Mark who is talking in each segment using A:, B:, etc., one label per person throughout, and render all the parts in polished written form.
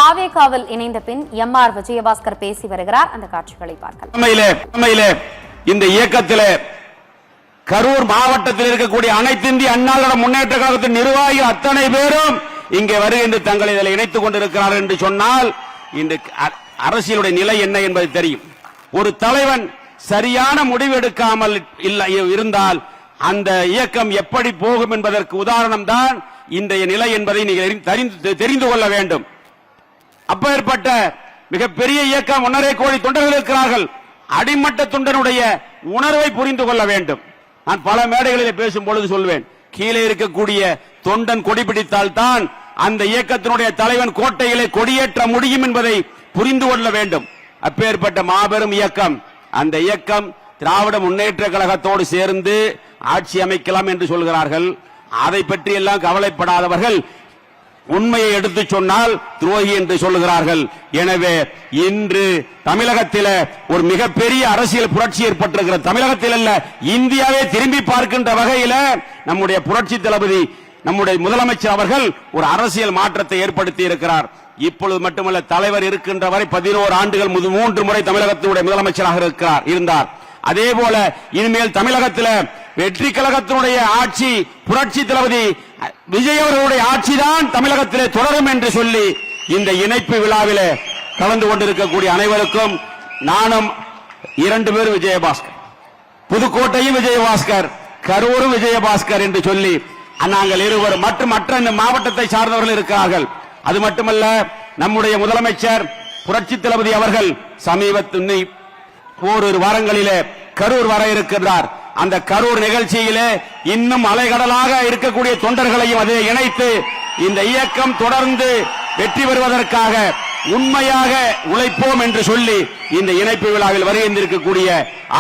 A: தாவேகாவில் இணைந்த பின் எம்.ஆர். விஜயபாஸ்கர் பேசி வருகிறார். அந்த காட்சிகளை பார்க்கலாம்.
B: இந்த இயக்கத்திலே கரூர் மாவட்டத்தில் இருக்கக்கூடிய அனைத்து இந்திய அண்ணா முன்னேற்ற கழகத்தின் நிர்வாகிகள் அத்தனை பேரும் இங்கே வருகின்ற தங்களை இதில் இணைத்துக் கொண்டிருக்கிறார்கள் என்று சொன்னால் இந்த அரசியலுடைய நிலை என்ன என்பது தெரியும். ஒரு தலைவன் சரியான முடிவு எடுக்காமல் இருந்தால் அந்த இயக்கம் எப்படி போகும் என்பதற்கு உதாரணம் தான் இன்றைய நிலை என்பதை நீங்கள் தெரிந்து கொள்ள வேண்டும். அப்பேற்பட்ட மிகப்பெரிய இயக்கம் 1.5 கோடி தொண்டர்கள் இருக்கிறார்கள். அடிமட்ட தொண்டனுடைய உணர்வை புரிந்து கொள்ள வேண்டும். நான் பல மேடைகளில் பேசும் பொழுது சொல்வேன், கீழே இருக்கக்கூடிய தொண்டன் கொடி பிடித்தால் தான் அந்த இயக்கத்தினுடைய தலைவன் கோட்டையிலே கொடியேற்ற முடியும் என்பதை புரிந்து கொள்ள வேண்டும். அப்பேற்பட்ட மாபெரும் இயக்கம், அந்த இயக்கம் திராவிட முன்னேற்ற கழகத்தோடு சேர்ந்து ஆட்சி அமைக்கலாம் என்று சொல்கிறார்கள். அதை பற்றி எல்லாம் கவலைப்படாதவர்கள் உண்மையை எடுத்து சொன்னால் துரோகி என்று சொல்லுகிறார்கள். எனவே இன்று தமிழகத்தில் ஒரு மிகப்பெரிய அரசியல் புரட்சி ஏற்பட்டிருக்கிறது. தமிழகத்தில் அல்ல, இந்தியாவே திரும்பி பார்க்கின்ற வகையில் நம்முடைய புரட்சி தளபதி நம்முடைய முதலமைச்சர் அவர்கள் ஒரு அரசியல் மாற்றத்தை ஏற்படுத்தி இருக்கிறார். இப்பொழுது மட்டுமல்ல, தலைவர் இருக்கின்ற வரை 11 ஆண்டுகள் 3 முறை தமிழகத்தினுடைய முதலமைச்சராக இருந்தார். அதே போல இனிமேல் தமிழகத்தில் வெற்றி கழகத்தினுடைய ஆட்சி, புரட்சி தளபதி விஜய் அவர்களுடைய ஆட்சிதான் தமிழகத்திலே தொடரும் என்று சொல்லி இந்த இணைப்பு விழாவிலே கலந்து கொண்டிருக்கக்கூடிய அனைவருக்கும் நானும் 2 பேரும் விஜயபாஸ்கர், புதுக்கோட்டையும் விஜயபாஸ்கர், கரூரும் விஜயபாஸ்கர் என்று சொல்லி நாங்கள் இருவரும் மற்ற மாவட்டத்தை சார்ந்தவர்கள் இருக்கிறார்கள். அது மட்டுமல்ல, நம்முடைய முதலமைச்சர் புரட்சி தளபதி அவர்கள் சமீபத்தில் ஓரிரு வாரங்களிலே கரூர் வர இருக்கிறார். அந்த கரூர் நிகழ்ச்சியிலே இன்னும் அலைகடலாக இருக்கக்கூடிய தொண்டர்களையும் அதை இணைத்து இந்த இயக்கம் தொடர்ந்து வெற்றி பெறுவதற்காக உண்மையாக உழைப்போம் என்று சொல்லி இந்த இணைப்பு விழாவில் வருகின்றிருக்கக்கூடிய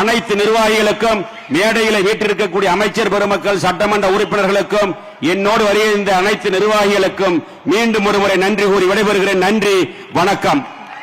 B: அனைத்து நிர்வாகிகளுக்கும், மேடையில் வீட்டிருக்கக்கூடிய அமைச்சர் பெருமக்கள், சட்டமன்ற உறுப்பினர்களுக்கும், என்னோடு வருகின்ற அனைத்து நிர்வாகிகளுக்கும் மீண்டும் ஒருமுறை நன்றி கூறி விடைபெறுகிறேன். நன்றி, வணக்கம்.